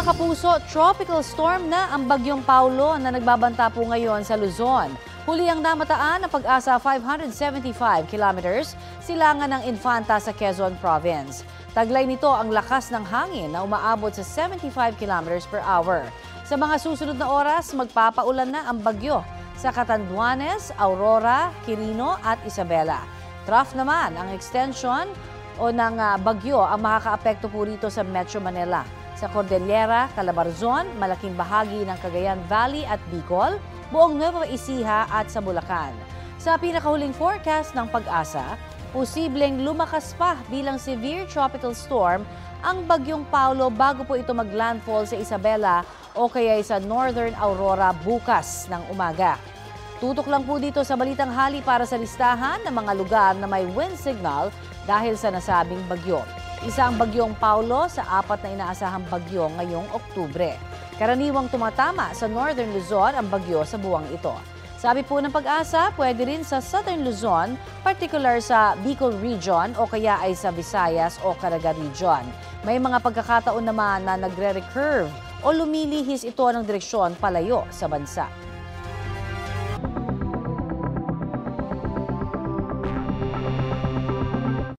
Mga kapuso, tropical storm na ang Bagyong Paulo na nagbabanta po ngayon sa Luzon. Huli ang namataan ng Pag-asa 575 kilometers silangan ng Infanta sa Quezon Province. Taglay nito ang lakas ng hangin na umaabot sa 75 kilometers per hour. Sa mga susunod na oras, magpapaulan na ang bagyo sa Catanduanes, Aurora, Quirino at Isabela. Trough naman ang extension o ng bagyo ang makakaapekto po rito sa Metro Manila. Sa Cordillera, Calabarzon, malaking bahagi ng Cagayan Valley at Bicol, buong Nueva Ecija at sa Bulacan. Sa pinakahuling forecast ng Pag-asa, posibleng lumakas pa bilang severe tropical storm ang Bagyong Paulo bago po ito maglandfall sa Isabela o kaya sa Northern Aurora bukas ng umaga. Tutok lang po dito sa Balitang Hali para sa listahan ng mga lugar na may wind signal dahil sa nasabing bagyo. Isa ang Bagyong Paulo sa 4 na inaasahang bagyo ngayong Oktubre. Karaniwang tumatama sa Northern Luzon ang bagyo sa buwang ito. Sabi po ng Pag-asa, pwede rin sa Southern Luzon, particular sa Bicol Region o kaya ay sa Visayas o Caraga Region. May mga pagkakataon naman na nagre-recurve o lumilihis ito ng direksyon palayo sa bansa.